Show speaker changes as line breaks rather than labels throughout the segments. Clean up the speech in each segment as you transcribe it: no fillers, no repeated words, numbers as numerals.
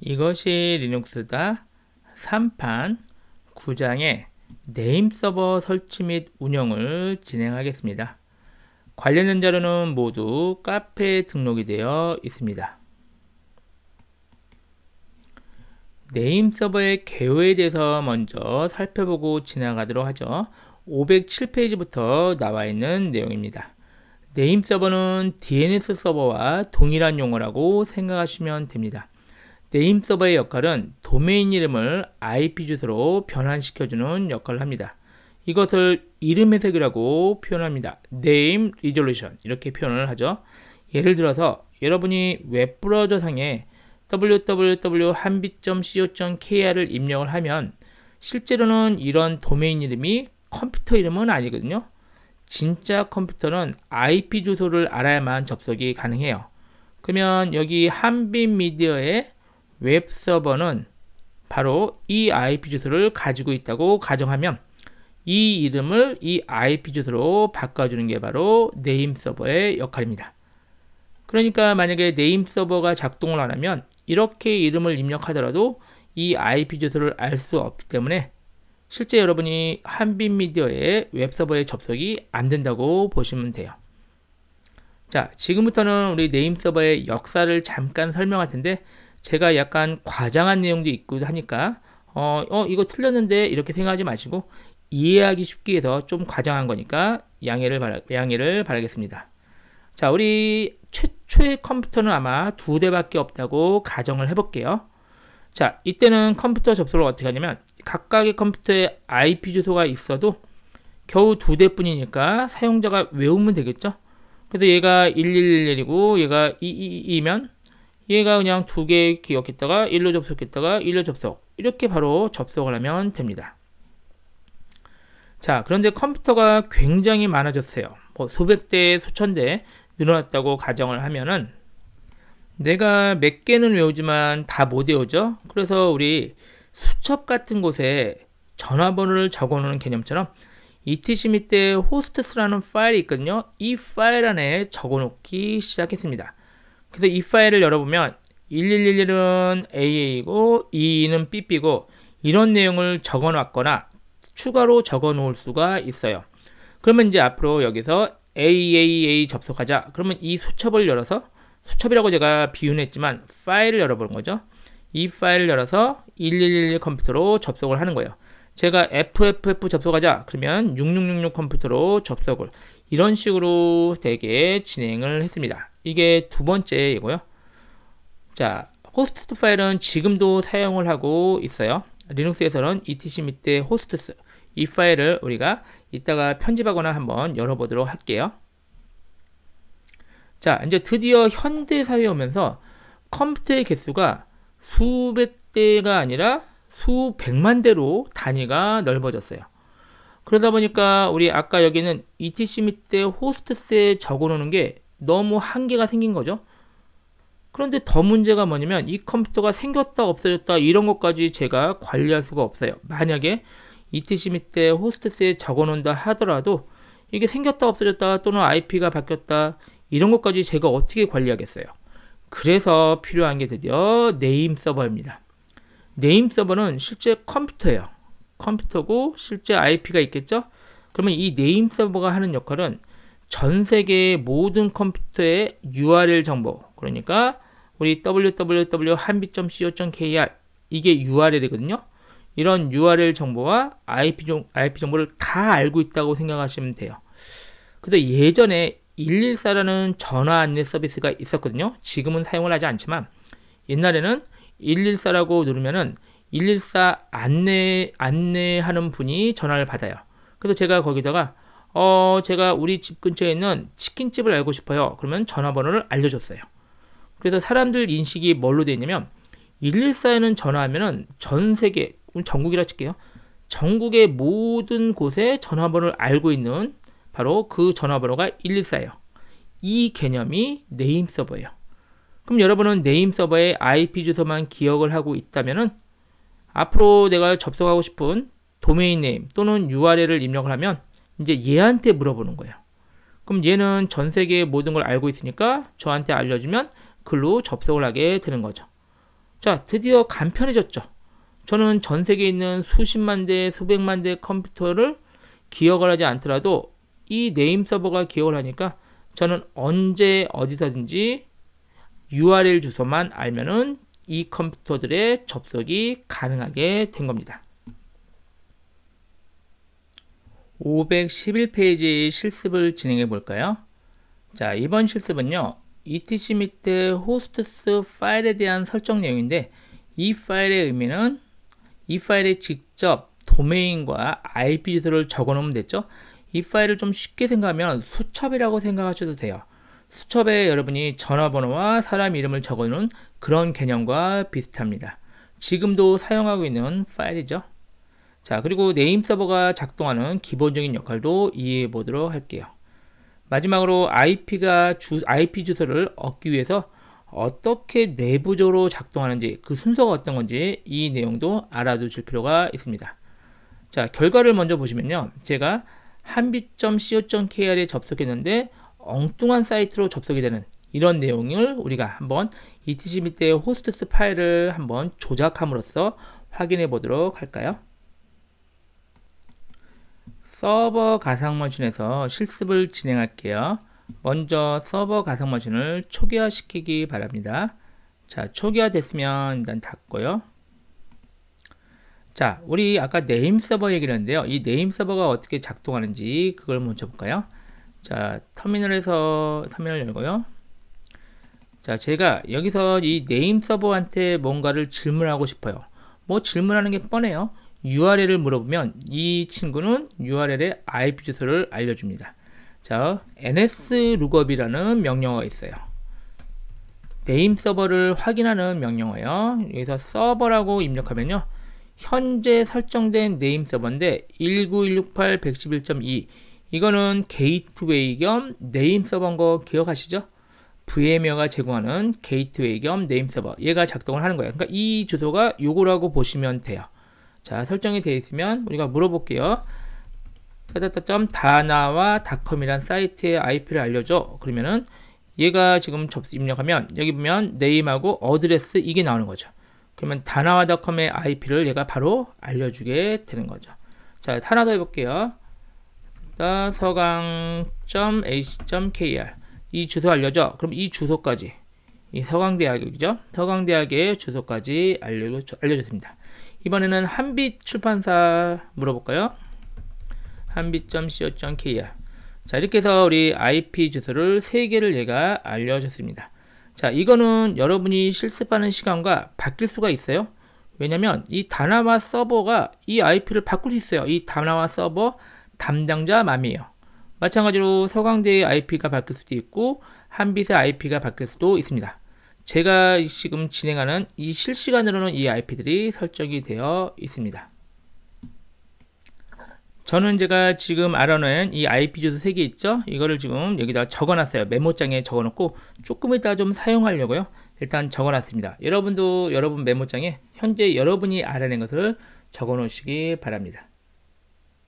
이것이 리눅스다 3판 9장의 네임 서버 설치 및 운영을 진행하겠습니다. 관련된 자료는 모두 카페에 등록이 되어 있습니다. 네임 서버의 개요에 대해서 먼저 살펴보고 지나가도록 하죠. 507페이지부터 나와 있는 내용입니다. 네임 서버는 DNS 서버와 동일한 용어라고 생각하시면 됩니다. 네임 서버의 역할은 도메인 이름을 IP 주소로 변환시켜주는 역할을 합니다. 이것을 이름 해석이라고 표현합니다. Name Resolution 이렇게 표현을 하죠. 예를 들어서 여러분이 웹브라우저 상에 www.hanbi.co.kr을 입력을 하면 실제로는 이런 도메인 이름이 컴퓨터 이름은 아니거든요. 진짜 컴퓨터는 IP 주소를 알아야만 접속이 가능해요. 그러면 여기 한빛미디어의 웹서버는 바로 이 IP 주소를 가지고 있다고 가정하면 이 이름을 이 IP 주소로 바꿔주는 게 바로 네임 서버의 역할입니다. 그러니까 만약에 네임 서버가 작동을 안 하면 이렇게 이름을 입력하더라도 이 IP 주소를 알 수 없기 때문에 실제 여러분이 한빛미디어의 웹서버에 접속이 안 된다고 보시면 돼요. 자, 지금부터는 우리 네임 서버의 역사를 잠깐 설명할 텐데 제가 약간 과장한 내용도 있고 하니까 이거 틀렸는데 이렇게 생각하지 마시고 이해하기 쉽게 해서 좀 과장한 거니까 양해를 바라겠습니다. 자, 우리 최초의 컴퓨터는 아마 2대밖에 없다고 가정을 해볼게요. 자, 이때는 컴퓨터 접속을 어떻게 하냐면 각각의 컴퓨터에 IP 주소가 있어도 겨우 2대 뿐이니까 사용자가 외우면 되겠죠. 그래서 얘가 1111이고 얘가 222면 얘가 그냥 2개 기억했다가 1로 접속했다가 1로 접속 이렇게 바로 접속을 하면 됩니다. 자, 그런데 컴퓨터가 굉장히 많아졌어요. 뭐 수백 대, 수천 대 늘어났다고 가정을 하면은 내가 몇 개는 외우지만 다 못 외우죠. 그래서 우리 수첩 같은 곳에 전화번호를 적어 놓는 개념처럼 etc 밑에 호스트스라는 파일이 있거든요. 이 파일 안에 적어 놓기 시작했습니다. 그래서 이 파일을 열어보면 1111은 AA이고 22는 BB고 이런 내용을 적어 놨거나 추가로 적어 놓을 수가 있어요. 그러면 이제 앞으로 여기서 AAA 접속하자. 그러면 이 수첩을 열어서 수첩이라고 제가 비유했지만 파일을 열어보는 거죠. 이 파일을 열어서 1111 컴퓨터로 접속을 하는 거예요. 제가 FFF 접속하자. 그러면 6666 컴퓨터로 접속을 이런 식으로 되게 진행을 했습니다. 이게 두 번째이고요. 자, 호스트 파일은 지금도 사용을 하고 있어요. 리눅스에서는 etc 밑에 호스트스 이 파일을 우리가 이따가 편집하거나 한번 열어보도록 할게요. 자, 이제 드디어 현대 사회에 오면서 컴퓨터의 개수가 수백 대가 아니라 수백만 대로 단위가 넓어졌어요. 그러다 보니까 우리 아까 여기는 etc 밑에 호스트스에 적어 놓는 게 너무 한계가 생긴 거죠. 그런데 더 문제가 뭐냐면 이 컴퓨터가 생겼다 없어졌다 이런 것까지 제가 관리할 수가 없어요. 만약에 etc 밑에 호스트스에 적어 놓는다 하더라도 이게 생겼다 없어졌다 또는 IP가 바뀌었다 이런 것까지 제가 어떻게 관리하겠어요. 그래서 필요한 게 드디어 네임 서버입니다. 네임 서버는 실제 컴퓨터예요. 컴퓨터고 실제 IP가 있겠죠. 그러면 이 네임 서버가 하는 역할은 전 세계의 모든 컴퓨터의 URL 정보, 그러니까 우리 www.hanbi.co.kr 이게 URL이거든요. 이런 URL 정보와 IP 정보를 다 알고 있다고 생각하시면 돼요. 그래서 예전에 114라는 전화 안내 서비스가 있었거든요. 지금은 사용을 하지 않지만 옛날에는 114라고 누르면은 114 안내하는 분이 전화를 받아요. 그래서 제가 거기다가 제가 우리 집 근처에 있는 치킨집을 알고 싶어요. 그러면 전화번호를 알려줬어요. 그래서 사람들 인식이 뭘로 되어 있냐면 114에는 전화하면은 전 세계, 전국이라 칠게요. 전국의 모든 곳에 전화번호를 알고 있는 바로 그 전화번호가 114예요. 이 개념이 네임 서버예요. 그럼 여러분은 네임 서버의 IP 주소만 기억을 하고 있다면은 앞으로 내가 접속하고 싶은 도메인 네임 또는 URL을 입력을 하면 이제 얘한테 물어보는 거예요. 그럼 얘는 전 세계의 모든 걸 알고 있으니까 저한테 알려주면 글로 접속을 하게 되는 거죠. 자, 드디어 간편해졌죠. 저는 전 세계에 있는 수십만 대, 수백만 대 컴퓨터를 기억을 하지 않더라도 이 네임 서버가 기억을 하니까 저는 언제 어디서든지 URL 주소만 알면은 이 컴퓨터들의 접속이 가능하게 된 겁니다. 511페이지 실습을 진행해 볼까요? 자, 이번 실습은요, etc 밑에 호스트스 파일에 대한 설정 내용인데, 이 파일의 의미는 이 파일에 직접 도메인과 IP 주소를 적어 놓으면 됐죠. 이 파일을 좀 쉽게 생각하면 수첩이라고 생각하셔도 돼요. 수첩에 여러분이 전화번호와 사람 이름을 적어 놓은 그런 개념과 비슷합니다. 지금도 사용하고 있는 파일이죠. 자, 그리고 네임 서버가 작동하는 기본적인 역할도 이해해 보도록 할게요. 마지막으로 IP 주소를 얻기 위해서 어떻게 내부적으로 작동하는지, 그 순서가 어떤 건지 이 내용도 알아두실 필요가 있습니다. 자, 결과를 먼저 보시면요, 제가 한빛.co.kr에 접속했는데 엉뚱한 사이트로 접속이 되는 이런 내용을 우리가 한번 etc 밑에 호스트스 파일을 한번 조작함으로써 확인해 보도록 할까요? 서버 가상머신에서 실습을 진행할게요. 먼저 서버 가상머신을 초기화 시키기 바랍니다. 자, 초기화 됐으면 일단 닫고요. 자, 우리 아까 네임 서버 얘기를 했는데요. 이 네임 서버가 어떻게 작동하는지 그걸 먼저 볼까요? 자, 터미널 열고요. 자, 제가 여기서 이 네임 서버한테 뭔가를 질문하고 싶어요. 뭐 질문하는 게 뻔해요. URL을 물어보면 이 친구는 URL의 IP 주소를 알려줍니다. 자, nslookup이라는 명령어가 있어요. 네임 서버를 확인하는 명령어예요. 여기서 서버라고 입력하면요, 현재 설정된 네임 서버인데 19168.111.2 이거는 게이트웨이 겸 네임 서버인 거 기억하시죠? VMware가 제공하는 게이트웨이 겸 네임 서버, 얘가 작동을 하는 거예요. 그러니까 이 주소가 요거라고 보시면 돼요. 자, 설정이 되어 있으면 우리가 물어볼게요. dana와 .com이란 사이트의 IP를 알려줘. 그러면은 얘가 지금 입력하면 여기 보면 네임하고 어드레스 이게 나오는 거죠. 그러면 dana와 .com의 IP를 얘가 바로 알려주게 되는 거죠. 자, 하나 더 해볼게요. 서강.ac.kr 이 주소 알려줘. 그럼 이 주소까지, 이 서강대학이죠. 서강대학의 주소까지 알려줬습니다. 이번에는 한빛 출판사 물어볼까요? 한빛.co.kr. 자, 이렇게 해서 우리 IP 주소를 3개를 얘가 알려줬습니다. 자, 이거는 여러분이 실습하는 시간과 바뀔 수가 있어요. 왜냐면 이 다나와 서버가 이 IP를 바꿀 수 있어요. 이 다나와 서버 담당자 맘이에요. 마찬가지로 서강대의 IP가 바뀔 수도 있고 한빛의 IP가 바뀔 수도 있습니다. 제가 지금 진행하는 이 실시간으로는 이 IP들이 설정이 되어 있습니다. 저는 제가 지금 알아낸 이 IP 주소 3개 있죠? 이거를 지금 여기다 적어놨어요. 메모장에 적어놓고 조금 이따 좀 사용하려고요. 일단 적어놨습니다. 여러분도 여러분 메모장에 현재 여러분이 알아낸 것을 적어놓으시기 바랍니다.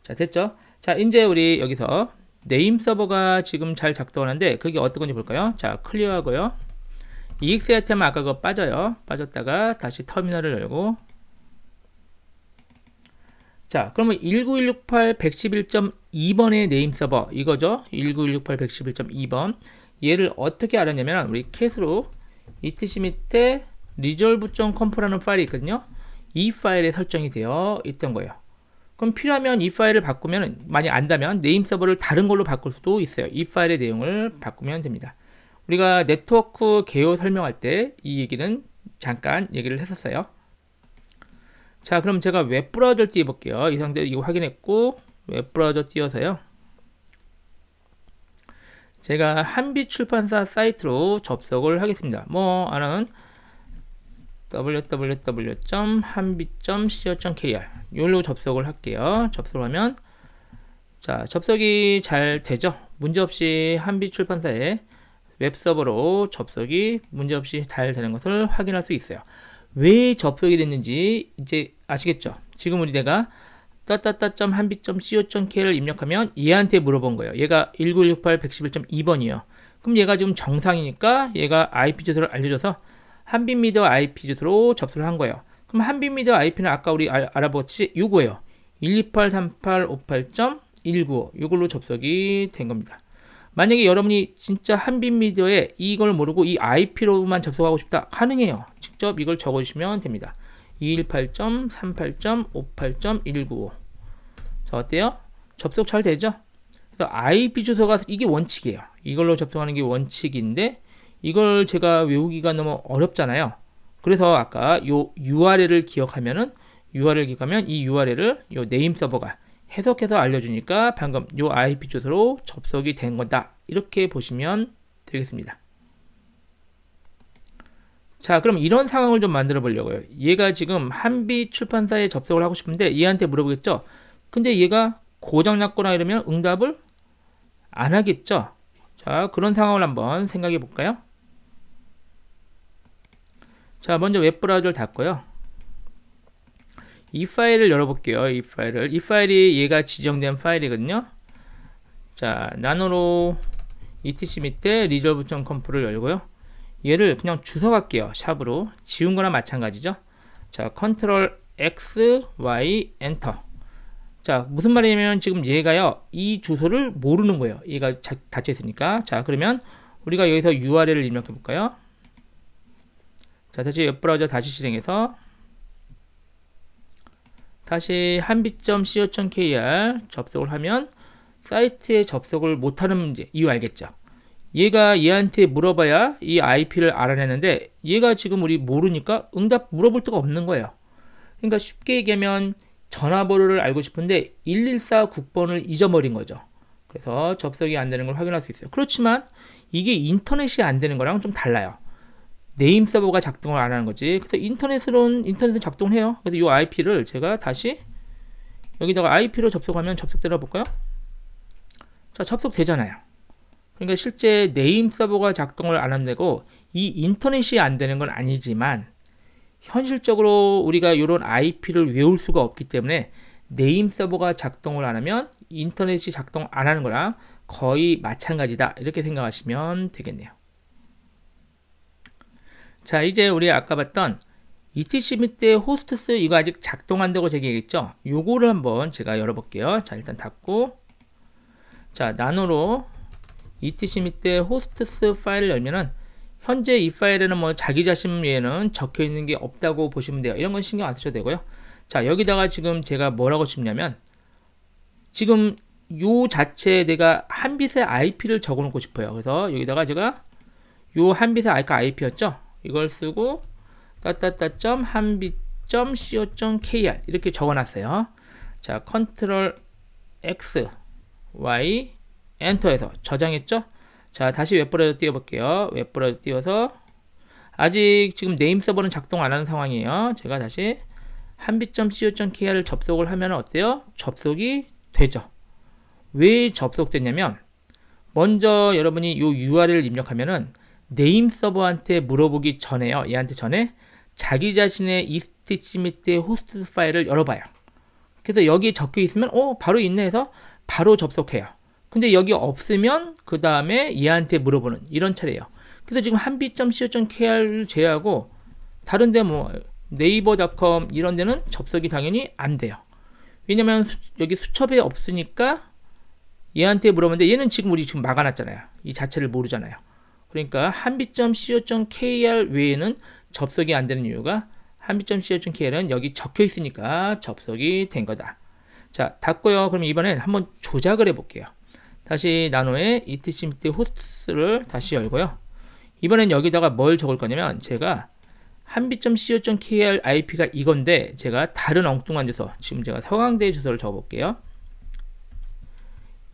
자, 됐죠? 자, 이제 우리 여기서 네임 서버가 지금 잘 작동하는데 그게 어떤 건지 볼까요? 자, 클리어하고요. EXIT 하면 아까 그거 빠져요. 빠졌다가 다시 터미널을 열고, 자, 그러면 19168.111.2번의 네임 서버 이거죠. 19168.111.2번 얘를 어떻게 알았냐면 우리 캣으로 etc 밑에 resolve.conf라는 파일이 있거든요. 이 파일에 설정이 되어 있던 거예요. 그럼 필요하면 이 파일을 바꾸면, 많이 안다면 네임 서버를 다른 걸로 바꿀 수도 있어요. 이 파일의 내용을 바꾸면 됩니다. 우리가 네트워크 개요 설명할 때 이 얘기는 잠깐 얘기를 했었어요. 자, 그럼 제가 웹브라우저를 띄워볼게요. 이 상태로 이거 확인했고 웹브라우저 띄워서요, 제가 한빛 출판사 사이트로 접속을 하겠습니다. 뭐 아는 www.한빛.co.kr 이걸로 접속을 할게요. 접속을 하면, 자, 접속이 잘 되죠. 문제없이 한빛 출판사에 웹서버로 접속이 문제없이 잘 되는 것을 확인할 수 있어요. 왜 접속이 됐는지 이제 아시겠죠? 지금 우리 내가 한빛.co.kr을 입력하면 얘한테 물어본 거예요. 얘가 19168.111.2번이에요. 그럼 얘가 지금 정상이니까 얘가 IP 주소를 알려줘서 한빛미디어 IP 주소로 접속을 한 거예요. 그럼 한빛미디어 IP는 아까 우리 알아봤듯이 요거예요. 128.3858.195 이걸로 접속이 된 겁니다. 만약에 여러분이 진짜 한빛미디어에 이걸 모르고 이 IP로만 접속하고 싶다, 가능해요. 직접 이걸 적어주시면 됩니다. 218.38.58.195. 자, 어때요? 접속 잘 되죠? 그래서 IP 주소가 이게 원칙이에요. 이걸로 접속하는 게 원칙인데 이걸 제가 외우기가 너무 어렵잖아요. 그래서 아까 요 URL을 기억하면 이 URL을 요 네임 서버가 해석해서 알려주니까 방금 요 IP 주소로 접속이 된 거다. 이렇게 보시면 되겠습니다. 자, 그럼 이런 상황을 좀 만들어 보려고요. 얘가 지금 한빛 출판사에 접속을 하고 싶은데 얘한테 물어보겠죠. 근데 얘가 고장났거나 이러면 응답을 안 하겠죠. 자, 그런 상황을 한번 생각해 볼까요? 자, 먼저 웹브라우저를 닫고요. 이 파일을 열어볼게요. 이 파일이 얘가 지정된 파일이거든요. 자, 나노로 etc 밑에 resolve.conf를 열고요. 얘를 그냥 주워 갈게요. 샵으로. 지운 거나 마찬가지죠. 자, 컨트롤 X, Y, 엔터. 자, 무슨 말이냐면 지금 얘가요, 이 주소를 모르는 거예요. 얘가 닫혀 있으니까. 자, 그러면 우리가 여기서 URL을 입력해 볼까요? 자, 다시 웹브라우저 다시 실행해서 다시 한빛.co.kr 접속을 하면 사이트에 접속을 못하는 문제, 이유 알겠죠? 얘가 얘한테 물어봐야 이 IP를 알아내는데 얘가 지금 우리 모르니까 응답 물어볼 데가 없는 거예요. 그러니까 쉽게 얘기하면 전화번호를 알고 싶은데 114 국번을 잊어버린 거죠. 그래서 접속이 안 되는 걸 확인할 수 있어요. 그렇지만 이게 인터넷이 안 되는 거랑 좀 달라요. 네임 서버가 작동을 안 하는 거지. 그래서 인터넷은 작동을 해요. 그래서 이 IP를 제가 다시 여기다가 IP로 접속하면 접속되나 볼까요? 자, 접속되잖아요. 그러니까 실제 네임 서버가 작동을 안 한다고 이 인터넷이 안 되는 건 아니지만 현실적으로 우리가 이런 IP를 외울 수가 없기 때문에 네임 서버가 작동을 안 하면 인터넷이 작동 안 하는 거랑 거의 마찬가지다. 이렇게 생각하시면 되겠네요. 자, 이제 우리 아까 봤던 etc 밑에 호스트스 이거 아직 작동 안 되고 제가 얘기했죠? 요거를 한번 제가 열어볼게요. 자, 일단 닫고, 자, 나노로 etc 밑에 호스트스 파일을 열면은 현재 이 파일에는 뭐 자기 자신 외에는 적혀 있는 게 없다고 보시면 돼요. 이런 건 신경 안 쓰셔도 되고요. 자, 여기다가 지금 제가 뭐라고 싶냐면 지금 요 자체에 내가 한빛의 IP를 적어 놓고 싶어요. 그래서 여기다가 제가 요 한빛의 아까 IP였죠? 이걸 쓰고 한빛.co.kr 이렇게 적어놨어요. 자, 컨트롤 X, Y, 엔터해서 저장했죠? 자, 다시 웹브라우저 띄워볼게요. 웹브라우저 띄워서 아직 지금 네임 서버는 작동 안 하는 상황이에요. 제가 다시 한빛.co.kr을 접속을 하면 어때요? 접속이 되죠. 왜 접속됐냐면 먼저 여러분이 요 URL을 입력하면은 네임 서버한테 물어보기 전에요. 얘한테 전에 자기 자신의 etc 밑에 호스트 파일을 열어봐요. 그래서 여기에 적혀 있으면 바로 있네 해서 바로 접속해요. 근데 여기 없으면 그 다음에 얘한테 물어보는 이런 차례예요. 그래서 지금 한빛.co.kr을 제외하고 다른데 뭐 네이버.com 이런 데는 접속이 당연히 안 돼요. 왜냐면 여기 수첩에 없으니까 얘한테 물어보는데 얘는 지금 우리 지금 막아놨잖아요. 이 자체를 모르잖아요. 그러니까 한빛.co.kr 외에는 접속이 안 되는 이유가 한빛.co.kr은 여기 적혀 있으니까 접속이 된 거다. 자, 닫고요. 그럼 이번엔 한번 조작을 해볼게요. 다시 나노의 etc 밑에 호스트를 다시 열고요. 이번엔 여기다가 뭘 적을 거냐면 제가 한빛.co.kr IP가 이건데 제가 다른 엉뚱한 주소, 지금 제가 서강대 주소를 적어볼게요.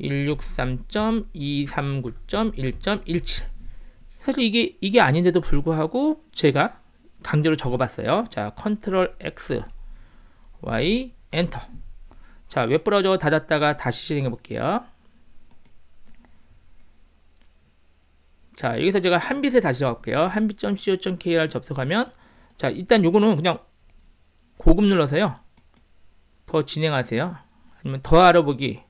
163.239.1.17 사실 이게 아닌데도 불구하고 제가 강제로 적어봤어요. 자, 컨트롤 X, Y, 엔터. 자, 웹브라우저 닫았다가 다시 실행해 볼게요. 자, 여기서 제가 한빛에 다시 적을게요. 한빛.co.kr 접속하면 자, 일단 요거는 그냥 고급 눌러서요. 더 진행하세요. 아니면 더 알아보기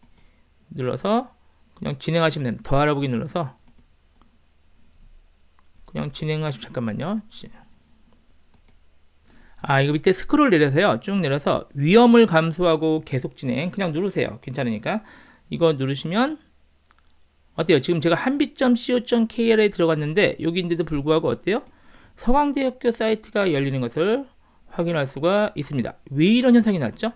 눌러서 그냥 진행하시면 됩니다. 더 알아보기 눌러서 그냥 진행하시면 잠깐만요. 이거 밑에 스크롤 내려서요. 쭉 내려서 위험을 감소하고 계속 진행 그냥 누르세요. 괜찮으니까. 이거 누르시면 어때요? 지금 제가 한빛.co.kr에 들어갔는데 여기인데도 불구하고 어때요? 서강대학교 사이트가 열리는 것을 확인할 수가 있습니다. 왜 이런 현상이 났죠?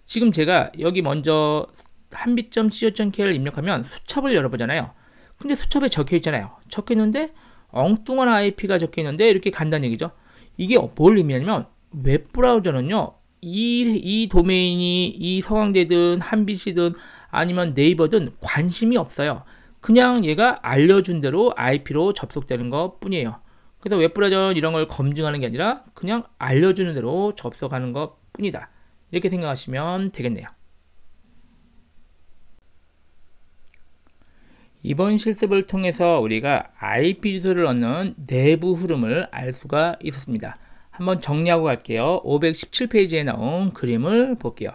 지금 제가 여기 먼저 한빛.co.kr을 입력하면 수첩을 열어보잖아요. 근데 수첩에 적혀 있잖아요. 적혀 있는데 엉뚱한 IP가 적혀 있는데 이렇게 간다는 얘기죠. 이게 뭘 의미하냐면 웹브라우저는요, 이 도메인이 이 서강대든 한빛이든 아니면 네이버든 관심이 없어요. 그냥 얘가 알려준 대로 IP로 접속되는 것 뿐이에요. 그래서 웹브라우저는 이런 걸 검증하는 게 아니라 그냥 알려주는 대로 접속하는 것 뿐이다. 이렇게 생각하시면 되겠네요. 이번 실습을 통해서 우리가 IP 주소를 얻는 내부 흐름을 알 수가 있었습니다. 한번 정리하고 갈게요. 517페이지에 나온 그림을 볼게요.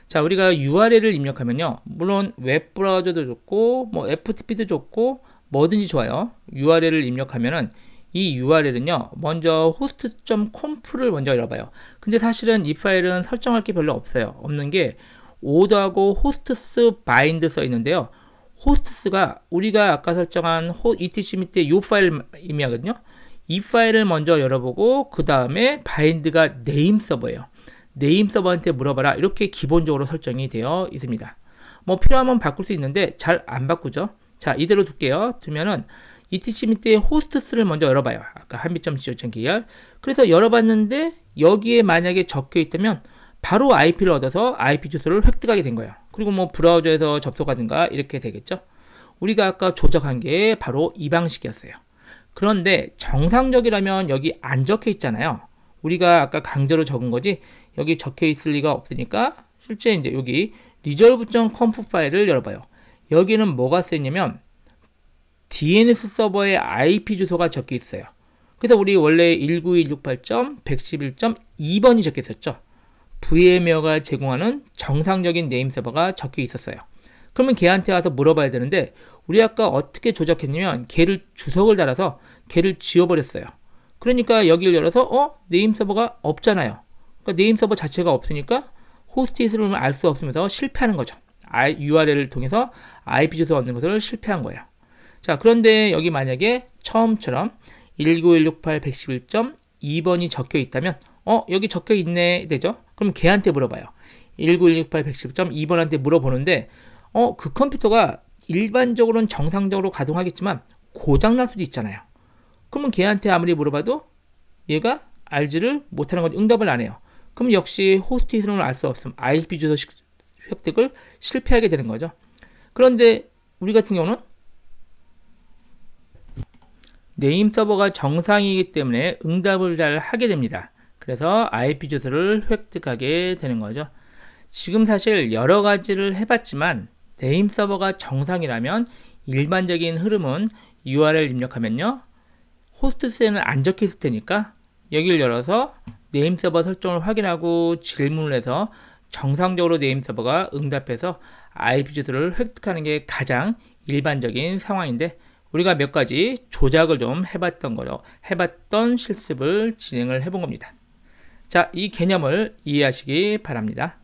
자, 우리가 URL을 입력하면요, 물론 웹브라우저도 좋고 뭐 FTP도 좋고 뭐든지 좋아요. URL을 입력하면은 이 URL은요, 먼저 host.conf를 먼저 열어봐요. 근데 사실은 이 파일은 설정할 게 별로 없어요. 없는 게 오더하고 hosts bind 써 있는데요. hosts가 우리가 아까 설정한 etc 밑에 이 파일 의미하거든요. 이 파일을 먼저 열어보고 그 다음에 bind가 name 서버예요. 네임 서버한테 물어봐라. 이렇게 기본적으로 설정이 되어 있습니다. 뭐 필요하면 바꿀 수 있는데 잘 안 바꾸죠. 자, 이대로 둘게요. 두면은 etc 밑에 호스트스를 먼저 열어봐요. 아까 한빛.co.kr. 그래서 열어봤는데 여기에 만약에 적혀 있다면 바로 IP를 얻어서 IP 주소를 획득하게 된 거예요. 그리고 뭐 브라우저에서 접속하든가 이렇게 되겠죠. 우리가 아까 조작한 게 바로 이 방식이었어요. 그런데 정상적이라면 여기 안 적혀 있잖아요. 우리가 아까 강제로 적은 거지 여기 적혀 있을 리가 없으니까 실제 이제 여기 resolve.conf 파일을 열어봐요. 여기는 뭐가 쓰였냐면 DNS 서버의 IP 주소가 적혀 있어요. 그래서 우리 원래 19168.111.2번이 적혀 있었죠. VMware가 제공하는 정상적인 네임 서버가 적혀 있었어요. 그러면 걔한테 와서 물어봐야 되는데 우리 아까 어떻게 조작했냐면 걔를 주석을 달아서 걔를 지워버렸어요. 그러니까 여기를 열어서 네임 서버가 없잖아요. 그러니까 네임 서버 자체가 없으니까 호스트 이름을 알 수 없으면서 실패하는 거죠. URL을 통해서 IP 주소 얻는 것을 실패한 거예요. 자, 그런데 여기 만약에 처음처럼 19168.111.2번이 적혀 있다면 여기 적혀 있네 되죠? 그럼 걔한테 물어봐요. 19168.111.2번한테 물어보는데 그 컴퓨터가 일반적으로는 정상적으로 가동하겠지만 고장날 수도 있잖아요. 그러면 걔한테 아무리 물어봐도 얘가 알지를 못하는 건 응답을 안 해요. 그럼 역시 호스트 이름을 알 수 없음 IP 주소 획득을 실패하게 되는 거죠. 그런데 우리 같은 경우는 네임 서버가 정상이기 때문에 응답을 잘 하게 됩니다. 그래서 IP 주소를 획득하게 되는 거죠. 지금 사실 여러 가지를 해봤지만 네임 서버가 정상이라면 일반적인 흐름은 URL 입력하면요, 호스트스에는 안 적혀 있을 테니까 여기를 열어서 네임 서버 설정을 확인하고 질문을 해서 정상적으로 네임 서버가 응답해서 IP 주소를 획득하는 게 가장 일반적인 상황인데 우리가 몇 가지 조작을 좀 해봤던 실습을 진행을 해본 겁니다. 자, 이 개념을 이해하시기 바랍니다.